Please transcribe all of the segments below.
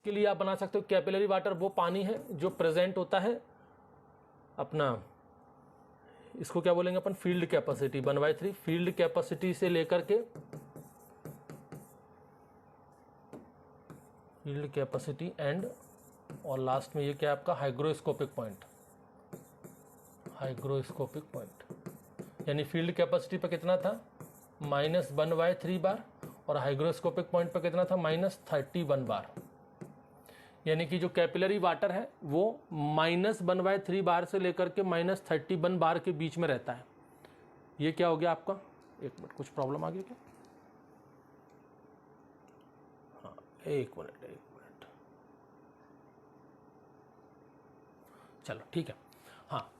के लिए आप बना सकते हो कैपिलरी वाटर वो पानी है जो प्रेजेंट होता है अपना, इसको क्या बोलेंगे अपन, फील्ड कैपेसिटी 1/3, फील्ड कैपेसिटी से लेकर के फील्ड कैपेसिटी एंड, और लास्ट में ये क्या आपका हाइग्रोस्कोपिक पॉइंट, हाइग्रोस्कोपिक पॉइंट, यानी फील्ड कैपेसिटी पे कितना था -1/3 बार और हाइग्रोस्कोपिक पॉइंट पे कितना था -31 बार। यानी कि जो कैपिलरी वाटर है वो -1/3 बार से लेकर के -31 बार के बीच में रहता है। ये क्या हो गया आपका, एक मिनट कुछ प्रॉब्लम आ गया क्या, हाँ एक मिनट चलो ठीक है। हाँ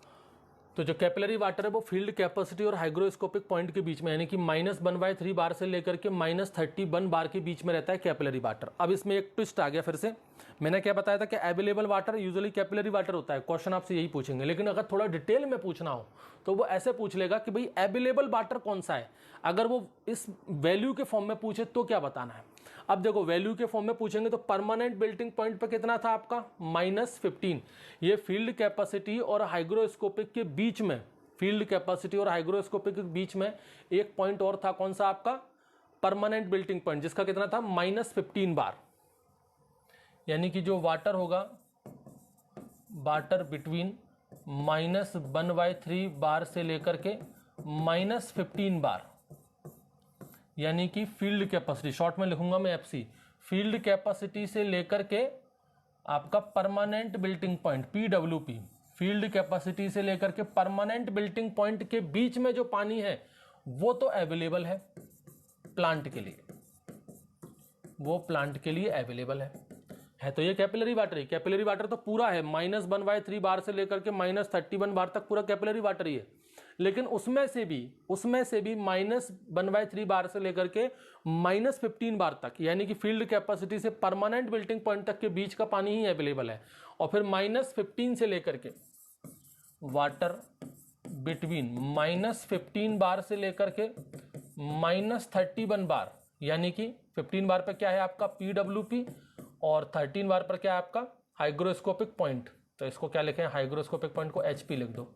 तो जो कैपिलरी वाटर है वो फील्ड कैपेसिटी और हाइग्रोस्कोपिक पॉइंट के बीच में, यानी कि -1/3 बार से लेकर के -31 बार के बीच में रहता है कैपिलरी वाटर। अब इसमें एक ट्विस्ट आ गया फिर से, मैंने क्या बताया था कि available water usually capillary water होता है, क्वेश्चन आपसे यही पूछेंगे, लेकिन अगर थोड़ा डिटेल में पूछना हो तो वो ऐसे पूछ लेगा कि भाई अवेलेबल वाटर कौन सा है। अगर वो इस वैल्यू के फॉर्म में पूछे तो क्या बताना है। अब देखो वैल्यू के फॉर्म में पूछेंगे तो परमानेंट बिल्टिंग पॉइंट पे कितना था आपका -15, ये फील्ड कैपेसिटी और हाइग्रोस्कोपिक के बीच में, फील्ड कैपेसिटी और हाइग्रोस्कोपिक के बीच में एक पॉइंट और था, कौन सा आपका परमानेंट बिल्टिंग पॉइंट, जिसका कितना था -15 बार। यानी कि जो वाटर होगा, वाटर बिटवीन -1/3 बार से लेकर के -15 बार, यानी कि फील्ड कैपेसिटी, शॉर्ट में लिखूंगा मैं FC, फील्ड कैपेसिटी से लेकर के आपका permanent wilting point PWP, field capacity से लेकर के परमानेंट बिल्टिंग पॉइंट के बीच में जो पानी है वो तो अवेलेबल है प्लांट के लिए, वो प्लांट के लिए अवेलेबल है तो ये कैपिलरी वाटर है। कैपिलरी वाटर तो पूरा है, -1/3 बार से लेकर के -31 बार तक पूरा कैपिलरी वाटर ही है। लेकिन उसमें से भी -1/3 बार से लेकर के -15 बार तक, यानी कि फील्ड कैपेसिटी से परमानेंट बिल्टिंग पॉइंट तक के बीच का पानी ही अवेलेबल है। और फिर -15 से लेकर के वाटर बिटवीन -15 बार से लेकर के -31 बार, यानी कि 15 बार पे क्या है आपका PWP और 13 बार पर क्या है आपका हाइग्रोस्कोपिक पॉइंट। तो इसको क्या लिखें, हाइग्रोस्कोपिक पॉइंट को HP लिख दो।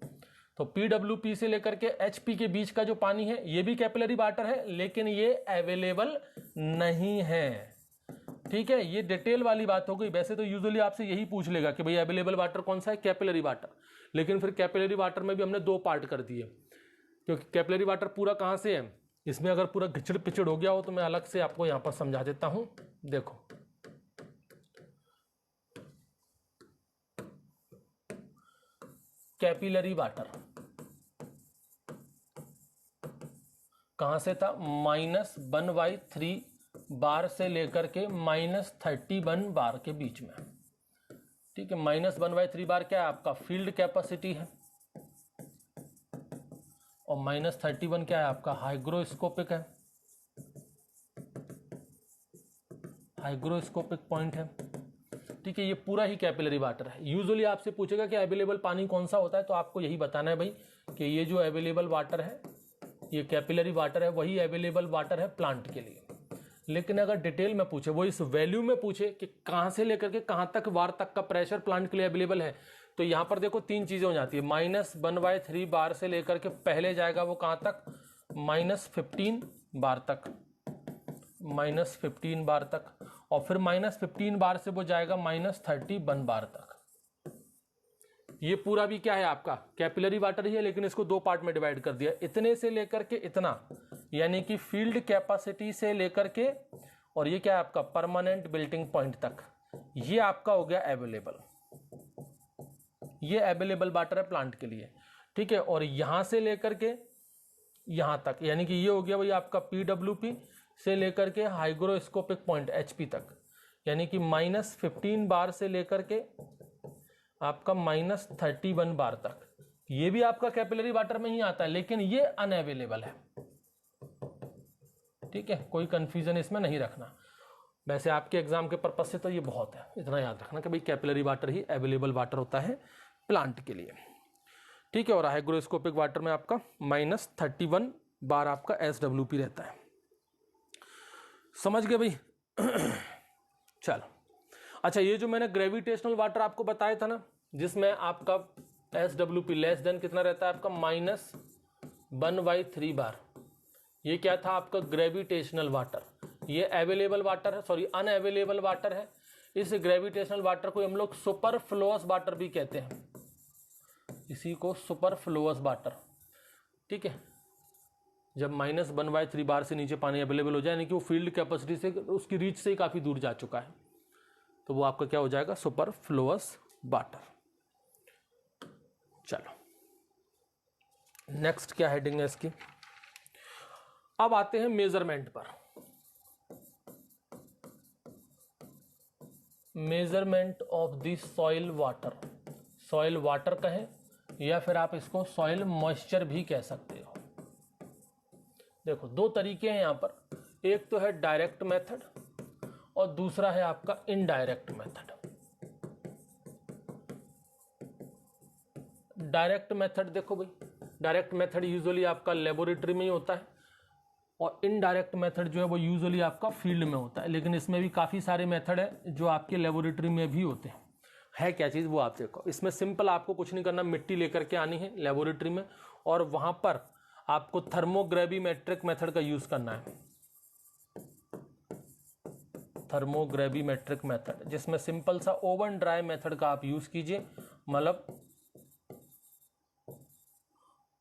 तो PWP से लेकर के HP के बीच का जो पानी है ये भी कैपिलरी वाटर है, लेकिन ये अवेलेबल नहीं है। ठीक है, ये डिटेल वाली बात हो गई। वैसे तो यूजुअली आपसे यही पूछ लेगा कि भाई अवेलेबल वाटर कौन सा है, कैपिलरी वाटर। लेकिन फिर कैपिलरी वाटर में भी हमने 2 पार्ट कर दिए, क्योंकि कैपिलरी वाटर पूरा कहां से है, इसमें अगर पूरा घिचड़ पिचड़ हो गया हो तो मैं अलग से आपको यहां पर समझा देता हूं। देखो कैपिलरी वाटर कहां से था, -1/3 बार से लेकर के -31 बार के बीच में। ठीक है, -1/3 बार क्या है आपका फील्ड कैपेसिटी है और -31 क्या है आपका हाइग्रोस्कोपिक है, हाइग्रोस्कोपिक पॉइंट है। ठीक है, ये पूरा ही कैपिलरी वाटर है। यूजुअली आपसे पूछेगा कि अवेलेबल पानी कौन सा होता है, तो आपको यही बताना है भाई कि ये जो अवेलेबल वाटर है ये कैपिलरी वाटर है, वही अवेलेबल वाटर है प्लांट के लिए। लेकिन अगर डिटेल में पूछे, वो इस वैल्यू में पूछे कि कहां से लेकर के कहां तक बार तक का प्रेशर प्लांट के लिए अवेलेबल है, तो यहां पर देखो 3 चीजें हो जाती है। -1/3 बार से लेकर के पहले जाएगा वो कहां तक, -15 बार तक, -15 बार तक, और फिर -15 बार से वो जाएगा -31 बार तक। ये पूरा भी क्या है आपका कैपिलरी वाटर ही है, लेकिन इसको 2 पार्ट में डिवाइड कर दिया, इतने से लेकर के इतना, यानी कि फील्ड कैपेसिटी से लेकर के, और ये क्या है आपका परमानेंट बिल्टिंग पॉइंट तक, ये आपका हो गया अवेलेबल, ये अवेलेबल वाटर है प्लांट के लिए। ठीक है, और यहां से लेकर के यहां तक, यानी कि ये हो गया भाई आपका PWP से लेकर के हाइग्रोस्कोपिक पॉइंट HP तक, यानी कि -15 बार से लेकर के आपका -31 बार तक, ये भी आपका कैपिलरी वाटर में ही आता है, लेकिन ये अनअवेलेबल है। ठीक है, कोई कंफ्यूजन इसमें नहीं रखना। वैसे आपके एग्जाम के पर्पज से तो ये बहुत है, इतना याद रखना कि भाई कैपिलरी वाटर ही अवेलेबल वाटर होता है प्लांट के लिए। ठीक है, और हाइग्रोस्कोपिक वाटर में आपका -31 बार आपका SWP रहता है। समझ गए भाई? चलो अच्छा, ये जो मैंने ग्रेविटेशनल वाटर आपको बताया था ना, जिसमें आपका SWP लेस देन कितना रहता है आपका -1/3 बार, ये क्या था आपका ग्रेविटेशनल वाटर। ये अवेलेबल वाटर है, सॉरी अनअवेलेबल वाटर है। इस ग्रेविटेशनल वाटर को हम लोग सुपरफ्लोअस वाटर भी कहते हैं, इसी को सुपरफ्लोअस वाटर, ठीक है। जब -1/3 बार से नीचे पानी अवेलेबल हो जाए, यानी कि वो फील्ड कैपेसिटी से, उसकी रीच से ही काफ़ी दूर जा चुका है, तो वो आपका क्या हो जाएगा, सुपरफ्लोअस वाटर। चलो नेक्स्ट क्या हेडिंग है इसकी। अब आते हैं मेजरमेंट पर। Measurement of the soil water, soil water कहें या फिर आप इसको सॉइल मॉइस्चर भी कह सकते हो। देखो दो तरीके हैं यहाँ पर, एक तो है डायरेक्ट मेथड और दूसरा है आपका इनडायरेक्ट मेथड। डायरेक्ट मेथड देखो भाई, डायरेक्ट मेथड यूजुअली आपका लेबोरेटरी में ही होता है और इनडायरेक्ट मेथड जो है वो यूजुअली आपका फील्ड में होता है, लेकिन इसमें भी काफ़ी सारे मेथड है जो आपके लेबोरेटरी में भी होते हैं। है क्या चीज़ वो आप देखो, इसमें सिंपल आपको कुछ नहीं करना, मिट्टी लेकर के आनी है लेबोरेटरी में और वहाँ पर आपको थर्मोग्रेविमेट्रिक मेथड का यूज़ करना है। थर्मोग्रेविमेट्रिक मेथड, जिसमें सिंपल सा ओवन ड्राई मेथड का आप यूज़ कीजिए, मतलब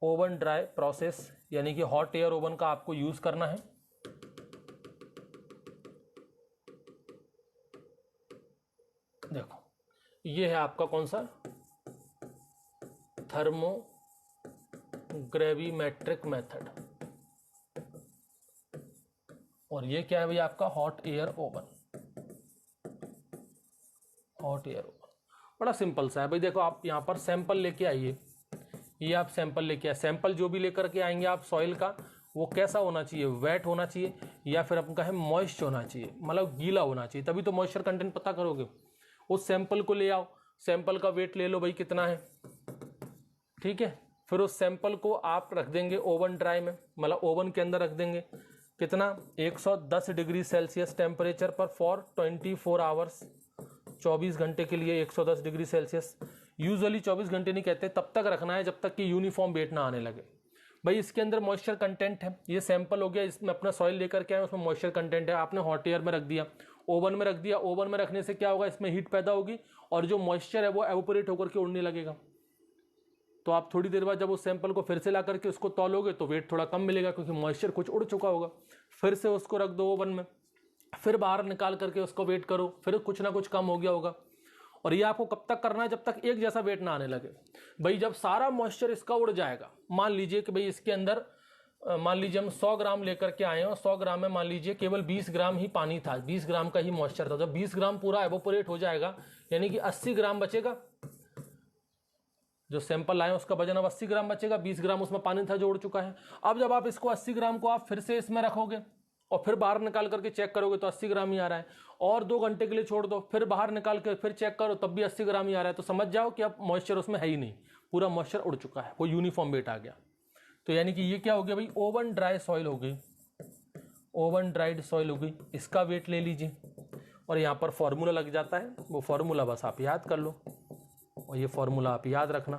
ओवन ड्राई प्रोसेस, यानी कि हॉट एयर ओवन का आपको यूज करना है। देखो ये है आपका कौन सा, थर्मोग्रेविमेट्रिक मेथड, और ये क्या है भाई आपका hot air oven. Hot air oven बड़ा सिंपल सा है भाई। देखो आप यहाँ पर सैंपल लेके आइए, ये आप सैंपल लेके आए, सैंपल जो भी लेकर के आएंगे आप सॉइल का, वो कैसा होना चाहिए, वेट होना चाहिए या फिर अपन कहें मॉइस्ट होना चाहिए, मतलब गीला होना चाहिए, तभी तो मॉइस्चर कंटेंट पता करोगे। उस सैंपल को ले आओ, सैंपल का वेट ले लो भाई कितना है, ठीक है। फिर उस सैंपल को आप रख देंगे ओवन ड्राई में, मतलब ओवन के अंदर रख देंगे, कितना 110 डिग्री सेल्सियस टेम्परेचर पर फॉर 24 आवर्स, 24 घंटे के लिए 110 डिग्री सेल्सियस। यूजुअली 24 घंटे नहीं कहते, तब तक रखना है जब तक कि यूनिफॉर्म वेट ना आने लगे। भाई इसके अंदर मॉइस्चर कंटेंट है, ये सैंपल हो गया, इसमें अपना सॉइल लेकर के आए, उसमें मॉइस्चर कंटेंट है, आपने हॉट एयर में रख दिया, ओवन में रख दिया। ओवन में रखने से क्या होगा, इसमें हीट पैदा होगी और जो मॉइस्चर है वो एवोपरेट होकर के उड़ने लगेगा। तो आप थोड़ी देर बाद जब उस सैंपल को फिर से ला करके उसको तौलोगे तो वेट थोड़ा कम मिलेगा, क्योंकि मॉइस्चर कुछ उड़ चुका होगा। फिर से उसको रख दो ओवन में, फिर बाहर निकाल करके उसको वेट करो, फिर कुछ ना कुछ कम हो गया होगा। और ये आपको कब तक करना है, जब तक एक जैसा वेट ना आने लगे। भाई जब सारा मॉइस्चर इसका उड़ जाएगा, मान लीजिए कि भाई इसके अंदर मान लीजिए हम 100 ग्राम लेकर के आए हैं और 100 ग्राम में मान लीजिए केवल 20 ग्राम ही पानी था, 20 ग्राम का ही मॉइस्चर था। जब 20 ग्राम पूरा एवोपोरेट हो जाएगा, यानी कि 80 ग्राम बचेगा। जो सैंपल आए उसका वजन अब 80 ग्राम बचेगा, 20 ग्राम उसमें पानी था जो उड़ चुका है। अब जब आप इसको 80 ग्राम को आप फिर से इसमें रखोगे और फिर बाहर निकाल करके चेक करोगे तो 80 ग्राम ही आ रहा है, और 2 घंटे के लिए छोड़ दो, फिर बाहर निकाल के फिर चेक करो तब भी 80 ग्राम ही आ रहा है, तो समझ जाओ कि अब मॉइस्चर उसमें है ही नहीं, पूरा मॉइस्चर उड़ चुका है, वो यूनिफॉर्म वेट आ गया। तो यानी कि ये क्या हो गया भाई, ओवन ड्राई सॉइल हो गई, ओवन ड्राइड सॉइल हो गई। इसका वेट ले लीजिए और यहाँ पर फॉर्मूला लग जाता है, वो फॉर्मूला बस आप याद कर लो, और ये फॉर्मूला आप याद रखना।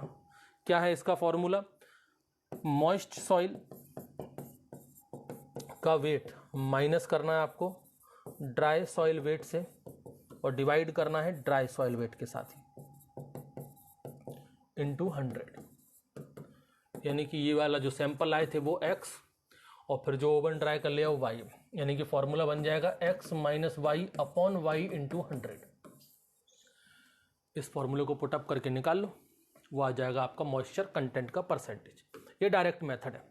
क्या है इसका फॉर्मूला, मॉइस्ट सॉइल का वेट माइनस करना है आपको ड्राई सॉइल वेट से और डिवाइड करना है ड्राई सॉइल वेट के साथ ही, इंटू 100। यानी कि ये वाला जो सैंपल आए थे वो x और फिर जो ओवन ड्राई कर लिया वो y, यानी कि फॉर्मूला बन जाएगा x minus Y upon Y into 100। इस फॉर्मूले को पुटअप करके निकाल लो, वो आ जाएगा आपका मॉइस्चर कंटेंट का परसेंटेज। ये डायरेक्ट मेथड है।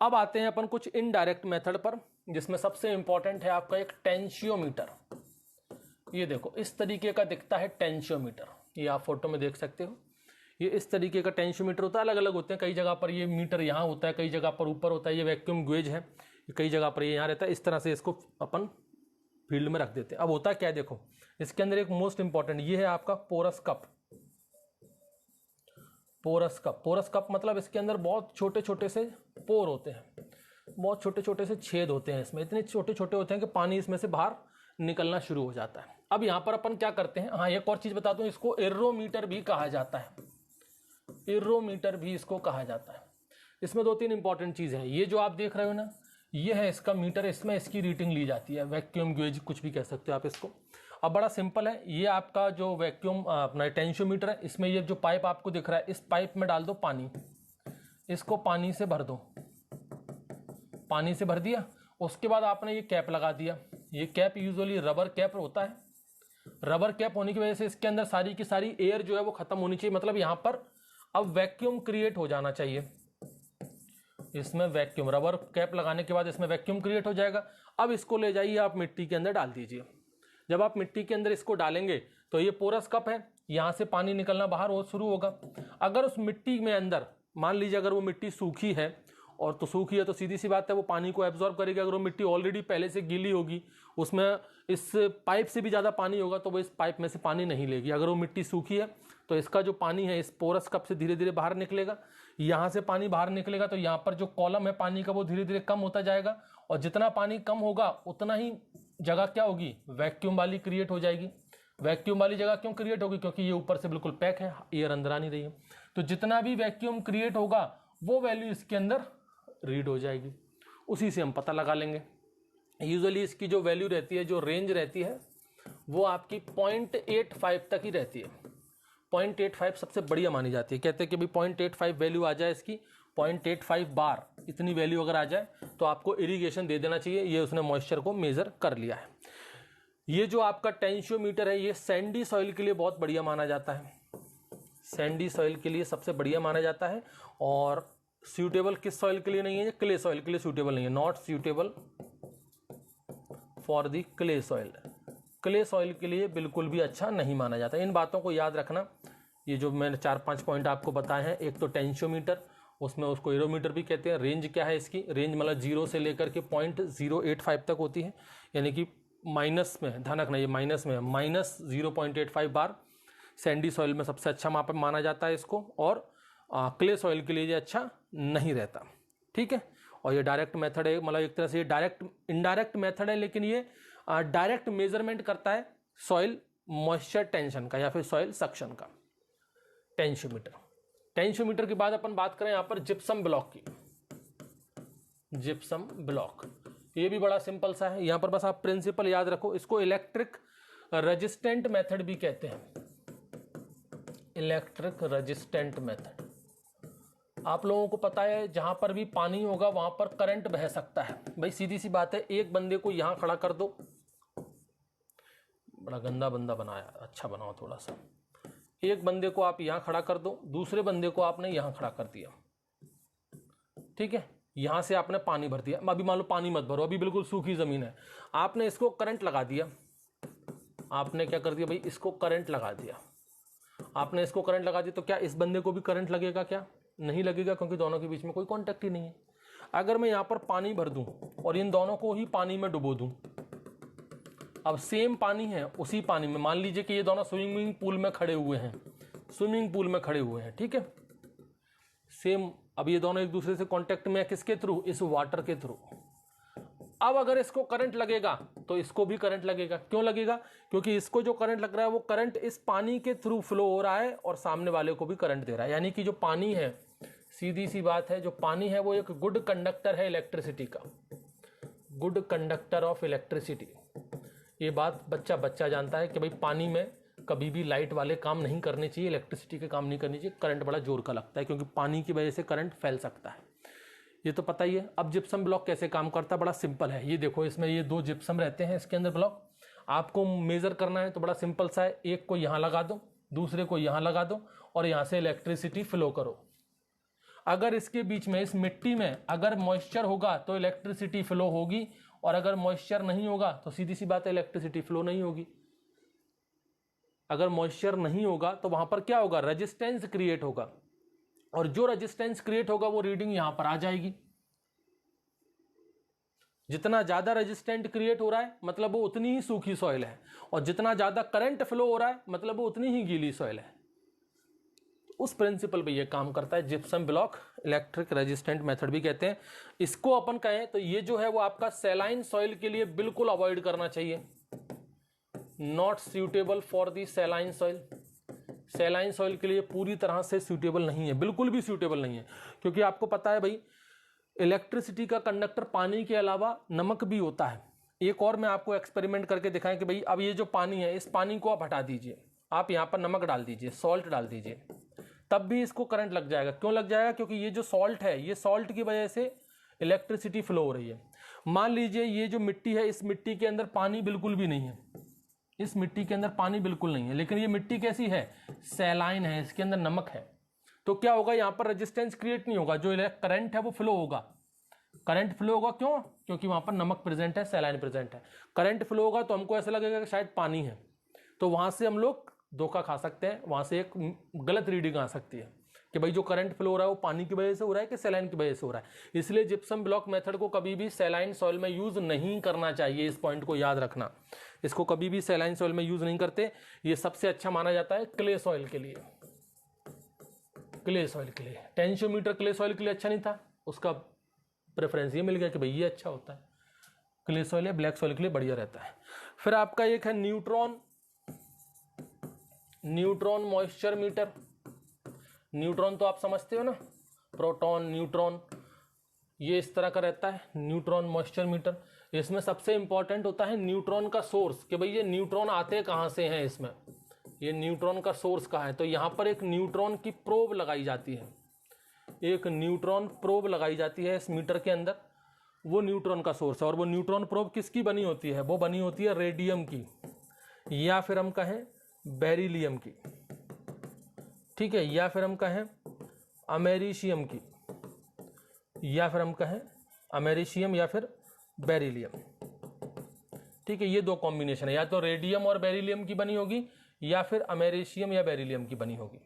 अब आते हैं अपन कुछ इनडायरेक्ट मेथड पर, जिसमें सबसे इंपॉर्टेंट है आपका एक टेंशियोमीटर। ये देखो इस तरीके का दिखता है टेंशियोमीटर, ये आप फोटो में देख सकते हो। ये इस तरीके का टेंशियोमीटर होता है, अलग अलग होते हैं, कई जगह पर ये मीटर यहाँ होता है, कई जगह पर ऊपर होता है, ये वैक्यूम गेज है, कई जगह पर ये यहाँ रहता है। इस तरह से इसको अपन फील्ड में रख देते हैं। अब होता क्या है, देखो इसके अंदर एक मोस्ट इंपॉर्टेंट ये है आपका porous cup. Porous cup, porous cup मतलब इसके अंदर बहुत छोटे छोटे से पोर होते हैं, बहुत छोटे छोटे से छेद होते हैं इसमें, इतने छोटे छोटे होते हैं कि पानी इसमें से बाहर निकलना शुरू हो जाता है। अब यहाँ पर अपन क्या करते हैं, हाँ एक और चीज बता दूं, इसको एरोमीटर भी कहा जाता है, एरोमीटर भी इसको कहा जाता है। इसमें 2-3 इंपॉर्टेंट चीज है। ये जो आप देख रहे हो ना, ये है इसका मीटर, इसमें इसकी रीडिंग ली जाती है, वैक्यूम गेज कुछ भी कह सकते हो आप इसको। अब बड़ा सिंपल है, ये आपका जो वैक्यूम अपना टेंशियोमीटर है, इसमें ये जो पाइप आपको दिख रहा है, इस पाइप में डाल दो पानी, इसको पानी से भर दो, पानी से भर दिया। उसके बाद आपने ये कैप लगा दिया, ये कैप यूजुअली रबर कैप होता है। रबर कैप होने की वजह से इसके अंदर सारी की सारी एयर जो है वो खत्म होनी चाहिए, मतलब यहाँ पर अब वैक्यूम क्रिएट हो जाना चाहिए। इसमें वैक्यूम, रबर कैप लगाने के बाद इसमें वैक्यूम क्रिएट हो जाएगा। अब इसको ले जाइए आप मिट्टी के अंदर डाल दीजिए। जब आप मिट्टी के अंदर इसको डालेंगे तो ये पोरस कप है, यहाँ से पानी निकलना बाहर हो शुरू होगा। अगर उस मिट्टी में अंदर, मान लीजिए अगर वो मिट्टी सूखी है, और तो सूखी है तो सीधी सी बात है वो पानी को एब्जॉर्ब करेगी। अगर वो मिट्टी ऑलरेडी पहले से गीली होगी, उसमें इस पाइप से भी ज़्यादा पानी होगा, तो वो इस पाइप में से पानी नहीं लेगी। अगर वो मिट्टी सूखी है तो इसका जो पानी है इस पोरस कप से धीरे धीरे बाहर निकलेगा। यहाँ से पानी बाहर निकलेगा तो यहाँ पर जो कॉलम है पानी का वो धीरे धीरे कम होता जाएगा, और जितना पानी कम होगा उतना ही जगह क्या होगी, वैक्यूम वाली क्रिएट हो जाएगी। वैक्यूम वाली जगह क्यों क्रिएट होगी, क्योंकि ये ऊपर से बिल्कुल पैक है, एयर अंदर आ नहीं रही है। तो जितना भी वैक्यूम क्रिएट होगा वो वैल्यू इसके अंदर रीड हो जाएगी, उसी से हम पता लगा लेंगे। यूजुअली इसकी जो वैल्यू रहती है, जो रेंज रहती है, वो आपकी 0.85 तक ही रहती है। 0.85 सबसे बढ़िया मानी जाती है। कहते हैं कि भाई 0.85 वैल्यू आ जाए इसकी, 0.85 बार इतनी वैल्यू अगर आ जाए तो आपको इरिगेशन दे देना चाहिए। ये उसने मॉइस्चर को मेजर कर लिया है। ये जो आपका टेंशियोमीटर है, ये सैंडी सॉइल के लिए बहुत बढ़िया माना जाता है, सैंडी सॉइल के लिए सबसे बढ़िया माना जाता है। और सूटेबल किस सॉइल के लिए नहीं है, क्ले सॉइल के लिए सूटेबल नहीं है, not suitable for the clay soil. Clay soil के लिए बिल्कुल भी अच्छा नहीं माना जाता। इन बातों को याद रखना। ये जो मैंने 4-5 पॉइंट आपको बताए हैं, एक तो टेंशियोमीटर, उसमें उसको एरोमीटर भी कहते हैं। रेंज क्या है इसकी, रेंज मतलब 0 से लेकर के 0.085 तक होती है, यानी कि माइनस में, ध्यान रखना ये माइनस में, -0.85 बार सैंडी सॉइल में सबसे अच्छा माप माना जाता है इसको। और क्ले सॉइल के लिए ये अच्छा नहीं रहता, ठीक है। और ये डायरेक्ट मेथड है, मतलब एक तरह से ये डायरेक्ट इनडायरेक्ट मेथड है, लेकिन ये डायरेक्ट मेजरमेंट करता है सॉइल मॉइस्चर टेंशन का या फिर सॉइल सक्शन का, टेंशियोमीटर। टेंशियोमीटर के बाद अपन बात करें यहाँ पर जिप्सम ब्लॉक की। जिप्सम ब्लॉक ये भी बड़ा सिंपल सा है। यहाँ पर बस आप प्रिंसिपल याद रखो। इसको इलेक्ट्रिक रेजिस्टेंट मेथड भी कहते हैं, इलेक्ट्रिक रेजिस्टेंट मेथड। आप लोगों को पता है जहां पर भी पानी होगा वहां पर करंट बह सकता है। भाई सीधी सी बात है, एक बंदे को यहां खड़ा कर दो, बड़ा गंदा बंदा बनाया, अच्छा बनाओ थोड़ा सा। एक बंदे को आप यहां खड़ा कर दो, दूसरे बंदे को आपने यहां खड़ा कर दिया, ठीक है। यहां से आपने पानी भर दिया। अभी मान लो पानी मत भरो, अभी बिल्कुल सूखी जमीन है, आपने इसको करंट लगा दिया। आपने क्या कर दिया भाई, इसको करंट लगा दिया। आपने इसको करंट लगा दिया तो क्या इस बंदे को भी करंट लगेगा? क्या नहीं लगेगा, क्योंकि दोनों के बीच में कोई कांटेक्ट ही नहीं है। अगर मैं यहाँ पर पानी भर दूं और इन दोनों को ही पानी में डुबो दूं, अब सेम पानी है, उसी पानी में मान लीजिए कि ये दोनों स्विमिंग पूल में खड़े हुए हैं, स्विमिंग पूल में खड़े हुए हैं, ठीक है, सेम। अब ये दोनों एक दूसरे से कांटेक्ट में है, किसके थ्रू? इस वाटर के थ्रू। अब अगर इसको करंट लगेगा तो इसको भी करंट लगेगा। क्यों लगेगा? क्योंकि इसको जो करंट लग रहा है वो करंट इस पानी के थ्रू फ्लो हो रहा है और सामने वाले को भी करंट दे रहा है। यानी कि जो पानी है, सीधी सी बात है, जो पानी है वो एक गुड कंडक्टर है इलेक्ट्रिसिटी का, गुड कंडक्टर ऑफ इलेक्ट्रिसिटी। ये बात बच्चा बच्चा जानता है कि भाई पानी में कभी भी लाइट वाले काम नहीं करने चाहिए, इलेक्ट्रिसिटी के काम नहीं करनी चाहिए। करंट बड़ा जोर का लगता है क्योंकि पानी की वजह से करंट फैल सकता है, ये तो पता ही है। अब जिप्सम ब्लॉक कैसे काम करता है, बड़ा सिंपल है। ये देखो, इसमें ये 2 जिप्सम रहते हैं इसके अंदर ब्लॉक। आपको मेजर करना है तो बड़ा सिंपल सा है, एक को यहाँ लगा दो, दूसरे को यहाँ लगा दो और यहाँ से इलेक्ट्रिसिटी फ्लो करो। अगर इसके बीच में, इस मिट्टी में अगर मॉइस्चर होगा तो इलेक्ट्रिसिटी फ्लो होगी, और अगर मॉइस्चर नहीं होगा तो सीधी सी बात है इलेक्ट्रिसिटी फ्लो नहीं होगी। अगर मॉइस्चर नहीं होगा तो वहां पर क्या होगा, रेजिस्टेंस क्रिएट होगा, और जो रेजिस्टेंस क्रिएट होगा वो रीडिंग यहां पर आ जाएगी। जितना ज्यादा रेजिस्टेंट क्रिएट हो रहा है मतलब वो उतनी ही सूखी सॉइल है, और जितना ज्यादा करंट फ्लो हो रहा है मतलब वो उतनी ही गीली सॉइल है। उस प्रिंसिपल पे ये काम करता है gypsum block, electric resistant method भी कहते हैं इसको। अपन कहें तो ये जो है वो आपका सैलाइन सॉइल के लिए बिल्कुल अवॉइड करना चाहिए। Not suitable for the saline soil. Saline soil के लिए पूरी तरह से सूटेबल नहीं है, बिल्कुल भी सूटेबल नहीं है, क्योंकि आपको पता है भाई इलेक्ट्रिसिटी का कंडक्टर पानी के अलावा नमक भी होता है। एक और मैं आपको एक्सपेरिमेंट करके दिखाएं कि भाई अब ये जो पानी है, इस पानी को आप हटा दीजिए, आप यहाँ पर नमक डाल दीजिए, सॉल्ट डाल दीजिए, तब भी इसको करंट लग जाएगा। क्यों लग जाएगा? क्योंकि ये जो सॉल्ट है, ये सॉल्ट की वजह से इलेक्ट्रिसिटी फ्लो हो रही है। मान लीजिए ये जो मिट्टी है, इस मिट्टी के अंदर पानी बिल्कुल भी नहीं है, इस मिट्टी के अंदर पानी बिल्कुल नहीं है, लेकिन ये मिट्टी कैसी है? सैलाइन है, इसके अंदर नमक है। तो क्या होगा? यहाँ पर रेजिस्टेंस क्रिएट नहीं होगा, जो करंट है वो फ्लो होगा। करंट फ्लो होगा क्यों? क्योंकि वहां पर नमक प्रेजेंट है, सैलाइन प्रेजेंट है। करंट फ्लो होगा तो हमको ऐसा लगेगा कि शायद पानी है, तो वहां से हम लोग धोखा खा सकते हैं, वहां से एक गलत रीडिंग आ सकती है कि भाई जो करंट फ्लो हो रहा है वो पानी की वजह से हो रहा है कि सैलाइन की वजह से हो रहा है। इसलिए जिप्सम ब्लॉक मेथड को कभी भी सैलाइन सॉइल में यूज नहीं करना चाहिए, इस पॉइंट को याद रखना। इसको कभी भी सैलाइन सॉइल में यूज नहीं करते। ये सबसे अच्छा माना जाता है क्ले सॉइल के लिए। क्ले सॉइल के लिए टेंशियोमीटर क्ले सॉइल के लिए अच्छा नहीं था, उसका प्रेफरेंस ये मिल गया कि भाई ये अच्छा होता है, क्ले सॉइल या ब्लैक सॉइल के लिए बढ़िया रहता है। फिर आपका एक है न्यूट्रॉन मॉइस्चर मीटर। न्यूट्रॉन तो आप समझते हो ना, प्रोटॉन न्यूट्रॉन, ये इस तरह का रहता है न्यूट्रॉन मॉइस्चर मीटर। इसमें सबसे इंपॉर्टेंट होता है न्यूट्रॉन का सोर्स, कि भाई ये न्यूट्रॉन आते कहाँ से हैं, इसमें ये न्यूट्रॉन का सोर्स कहाँ है। तो यहाँ पर एक न्यूट्रॉन की प्रोब लगाई जाती है, एक न्यूट्रॉन प्रोब लगाई जाती है इस मीटर के अंदर, वो न्यूट्रॉन का सोर्स है। और वो न्यूट्रॉन प्रोब किसकी बनी होती है? वो बनी होती है रेडियम की, या फिर हम कहें बेरिलियम की, ठीक है, या फिर हम कहें अमेरिशियम की, या फिर हम कहें अमेरिशियम या फिर बेरिलियम, ठीक है। ये दो कॉम्बिनेशन है, या तो रेडियम और बेरिलियम की बनी होगी या फिर अमेरिशियम या बेरिलियम की बनी होगी।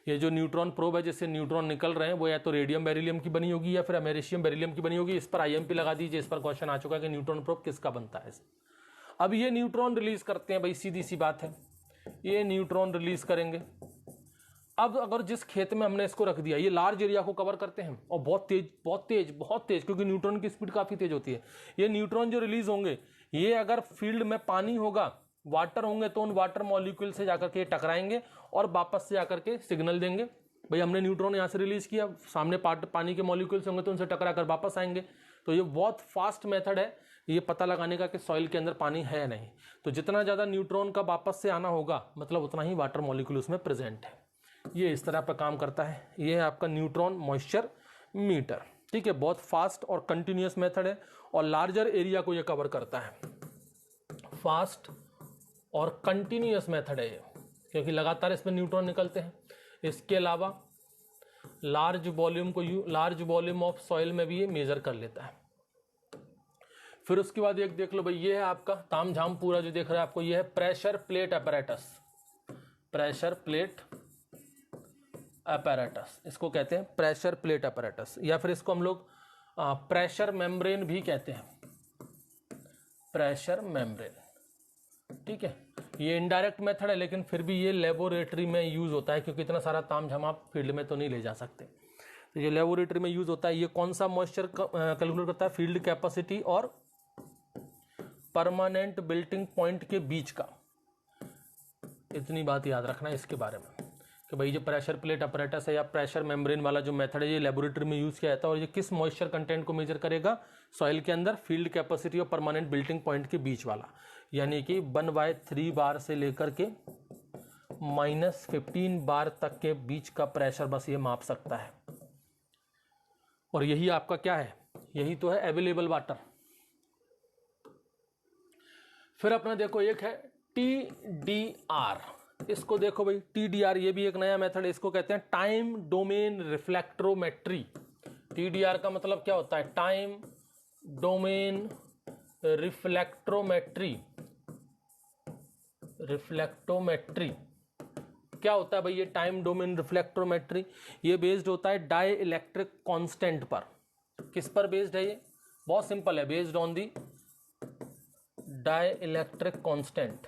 ये जो न्यूट्रॉन प्रोब है जिससे न्यूट्रॉन निकल रहे हैं, वो या तो रेडियम बेरिलियम की बनी होगी या फिर अमेरिशियम बेरिलियम की बनी होगी। इस पर आईएमपी लगा दीजिए, इस पर क्वेश्चन आ चुका है कि न्यूट्रॉन प्रोब किसका बनता है। अब ये न्यूट्रॉन रिलीज करते हैं, भाई सीधी सी बात है, ये न्यूट्रॉन रिलीज करेंगे। अब अगर जिस खेत में हमने इसको रख दिया, ये लार्ज एरिया को कवर करते हैं और बहुत तेज, क्योंकि न्यूट्रॉन की स्पीड काफी तेज होती है। ये न्यूट्रॉन जो रिलीज होंगे, ये अगर फील्ड में पानी होगा, वाटर होंगे, तो उन वाटर मॉलिक्यूल से जाकर के टकराएंगे और वापस से आकर के सिग्नल देंगे, भाई हमने न्यूट्रॉन यहाँ से रिलीज किया। सामने पानी के मॉलिक्यूल्स होंगे तो उनसे टकरा कर वापस आएंगे। तो ये बहुत फास्ट मेथड है ये पता लगाने का कि सॉइल के अंदर पानी है या नहीं। तो जितना ज़्यादा न्यूट्रॉन का वापस से आना होगा, मतलब उतना ही वाटर मॉलिक्यूल उसमें प्रेजेंट है। ये इस तरह पर काम करता है। ये है आपका न्यूट्रॉन मॉइस्चर मीटर, ठीक है। बहुत फास्ट और कंटिन्यूस मेथड है और लार्जर एरिया को ये कवर करता है। फास्ट और कंटिन्यूस मेथड है ये, क्योंकि लगातार इसमें न्यूट्रॉन निकलते हैं। इसके अलावा लार्ज वॉल्यूम ऑफ सॉइल में भी ये मेजर कर लेता है। फिर उसके बाद एक देख लो भाई, ये है आपका तामझाम पूरा जो देख रहे हैं आपको, ये है pressure plate apparatus. Pressure plate apparatus इसको कहते हैं, प्रेशर प्लेट अपैरेटस, या फिर इसको हम लोग प्रेशर मेम्ब्रेन भी कहते हैं, प्रेशर मेम्ब्रेन, ठीक है। ये इनडायरेक्ट मेथड है, लेकिन फिर भी ये लेबोरेटरी में यूज होता है, क्योंकि इतना सारा तामझाम आप फील्ड में तो नहीं ले जा सकते। तो ये लेबोरेटरी में यूज होता है। ये कौन सा मॉइस्चर कैलकुलेट करता है? फील्ड कैपेसिटी और परमानेंट बिल्टिंग पॉइंट के बीच का। इतनी बात याद रखना है इसके बारे में कि भाई जो प्रेशर प्लेट अपैरेटस है या प्रेशर मेम्ब्रेन वाला जो मेथड है, ये लेबोरेटरी में यूज किया जाता है। और ये किस मॉइस्चर कंटेंट को मेजर करेगा? सॉइल के अंदर फील्ड कैपेसिटी और परमानेंट बिल्टिंग पॉइंट के बीच वाला, यानी कि 1/3 बार से लेकर के -15 बार तक के बीच का प्रेशर बस ये माप सकता है। और यही आपका क्या है? यही तो है अवेलेबल वाटर। फिर अपना देखो एक है TDR। इसको देखो भाई, TDR ये भी एक नया मेथड है, इसको कहते हैं टाइम डोमेन रिफ्लेक्ट्रोमेट्री। TDR का मतलब क्या होता है? Time domain reflectometry. क्या होता है भाई ये टाइम डोमेन रिफ्लेक्ट्रोमेट्री? ये बेस्ड होता है डाई इलेक्ट्रिक कांस्टेंट पर। किस पर बेस्ड है ये? बहुत सिंपल है, based on the dielectric constant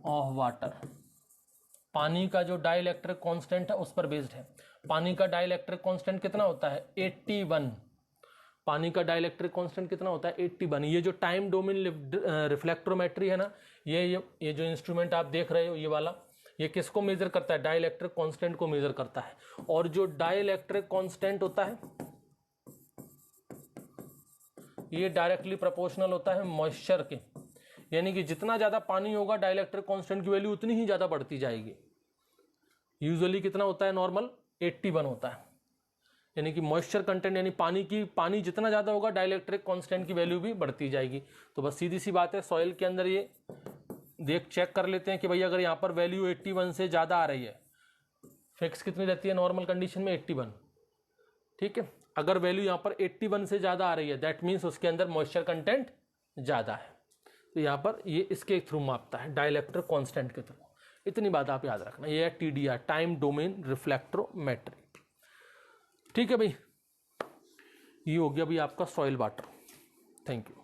of water. पानी का जो डाई इलेक्ट्रिक कांस्टेंट है उस पर बेस्ड है। पानी का डाई इलेक्ट्रिक कांस्टेंट कितना होता है? 81। पानी का डाइलेक्ट्रिक कांस्टेंट कितना होता है 81। ये जो टाइम डोमेन रिफ्लेक्ट्रोमेट्री है ना, ये जो इंस्ट्रूमेंट आप देख रहे हो ये वाला, ये किसको मेजर करता है, डाइलेक्ट्रिक कांस्टेंट को मेजर करता है। और जो डाइलेक्ट्रिक कांस्टेंट होता है ये डायरेक्टली प्रोपोर्शनल होता है मॉइस्चर के, यानी कि जितना ज्यादा पानी होगा डाइलेक्ट्रिक कांस्टेंट की वैल्यू उतनी ही ज्यादा बढ़ती जाएगी। यूजुअली कितना होता है, नॉर्मल 81 होता है, यानी कि मॉइस्चर कंटेंट यानी पानी जितना ज़्यादा होगा डाइलेक्ट्रिक कांस्टेंट की वैल्यू भी बढ़ती जाएगी। तो बस सीधी सी बात है, सॉइल के अंदर ये चेक कर लेते हैं कि भाई अगर यहाँ पर वैल्यू 81 से ज़्यादा आ रही है, फिक्स कितनी रहती है नॉर्मल कंडीशन में 81, ठीक है। अगर वैल्यू यहाँ पर 81 से ज़्यादा आ रही है दैट मीन्स उसके अंदर मॉइस्चर कंटेंट ज़्यादा है। तो यहाँ पर ये इसके थ्रू मापता है, डाइलेक्ट्रिक कांस्टेंट के थ्रू। इतनी बात आप याद रखना, ये है TDR, टाइम डोमेन रिफ्लेक्ट्रोमेट्री। ठीक है भाई, ये हो गया भाई आपका सॉइल वाटर। Thank you.